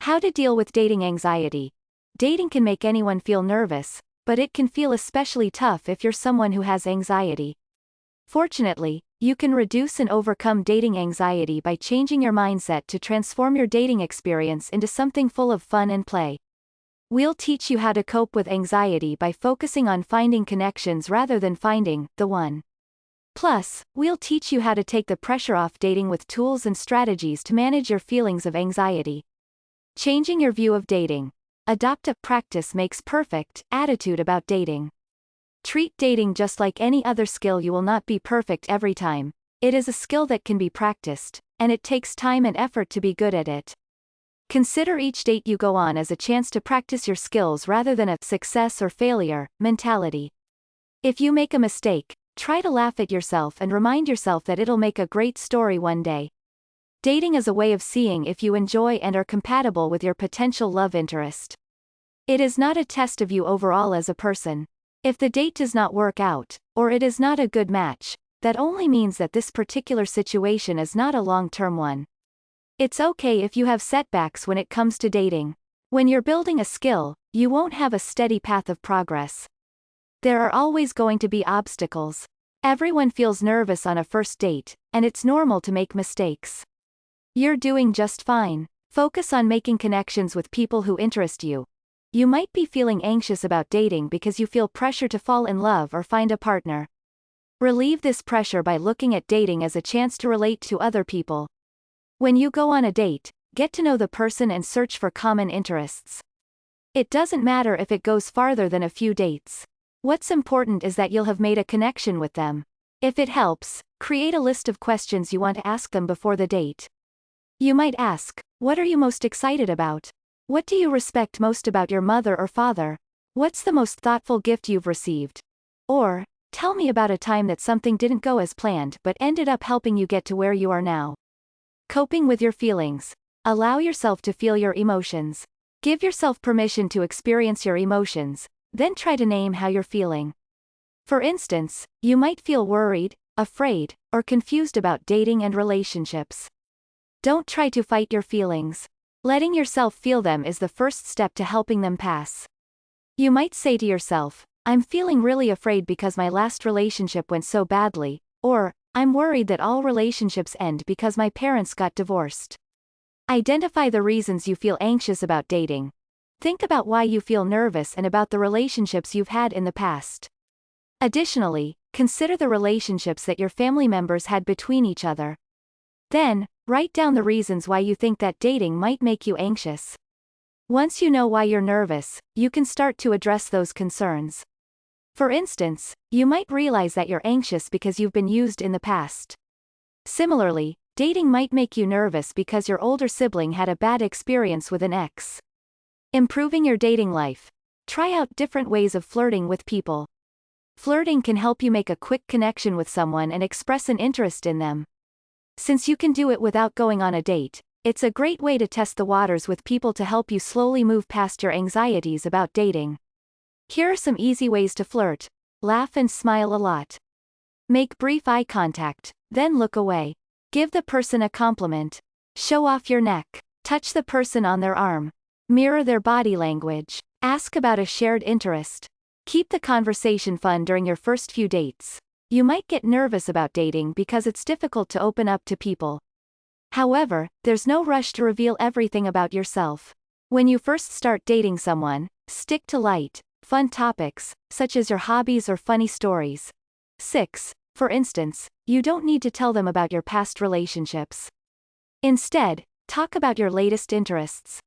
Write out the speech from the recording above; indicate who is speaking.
Speaker 1: How to deal with dating anxiety. Dating can make anyone feel nervous, but it can feel especially tough if you're someone who has anxiety. Fortunately, you can reduce and overcome dating anxiety by changing your mindset to transform your dating experience into something full of fun and play. We'll teach you how to cope with anxiety by focusing on finding connections rather than finding the one. Plus, we'll teach you how to take the pressure off dating with tools and strategies to manage your feelings of anxiety. Changing your view of dating. Adopt a practice makes perfect attitude about dating. Treat dating just like any other skill. You will not be perfect every time. It is a skill that can be practiced, and it takes time and effort to be good at it. Consider each date you go on as a chance to practice your skills rather than a success or failure mentality. If you make a mistake, try to laugh at yourself and remind yourself that it'll make a great story one day. Dating is a way of seeing if you enjoy and are compatible with your potential love interest. It is not a test of you overall as a person. If the date does not work out, or it is not a good match, that only means that this particular situation is not a long-term one. It's okay if you have setbacks when it comes to dating. When you're building a skill, you won't have a steady path of progress. There are always going to be obstacles. Everyone feels nervous on a first date, and it's normal to make mistakes. You're doing just fine. Focus on making connections with people who interest you. You might be feeling anxious about dating because you feel pressure to fall in love or find a partner. Relieve this pressure by looking at dating as a chance to relate to other people. When you go on a date, get to know the person and search for common interests. It doesn't matter if it goes farther than a few dates. What's important is that you'll have made a connection with them. If it helps, create a list of questions you want to ask them before the date. You might ask, what are you most excited about? What do you respect most about your mother or father? What's the most thoughtful gift you've received? Or, tell me about a time that something didn't go as planned but ended up helping you get to where you are now. Coping with your feelings. Allow yourself to feel your emotions. Give yourself permission to experience your emotions, then try to name how you're feeling. For instance, you might feel worried, afraid, or confused about dating and relationships. Don't try to fight your feelings. Letting yourself feel them is the first step to helping them pass. You might say to yourself, I'm feeling really afraid because my last relationship went so badly, or, I'm worried that all relationships end because my parents got divorced. Identify the reasons you feel anxious about dating. Think about why you feel nervous and about the relationships you've had in the past. Additionally, consider the relationships that your family members had between each other. Then, write down the reasons why you think that dating might make you anxious. Once you know why you're nervous, you can start to address those concerns. For instance, you might realize that you're anxious because you've been used in the past. Similarly, dating might make you nervous because your older sibling had a bad experience with an ex. Improving your dating life. Try out different ways of flirting with people. Flirting can help you make a quick connection with someone and express an interest in them. Since you can do it without going on a date, it's a great way to test the waters with people to help you slowly move past your anxieties about dating. Here are some easy ways to flirt. Laugh and smile a lot. Make brief eye contact, then look away. Give the person a compliment. Show off your neck. Touch the person on their arm. Mirror their body language. Ask about a shared interest. Keep the conversation fun during your first few dates. You might get nervous about dating because it's difficult to open up to people. However, there's no rush to reveal everything about yourself. When you first start dating someone, stick to light, fun topics, such as your hobbies or funny stories. 6. For instance, you don't need to tell them about your past relationships. Instead, talk about your latest interests.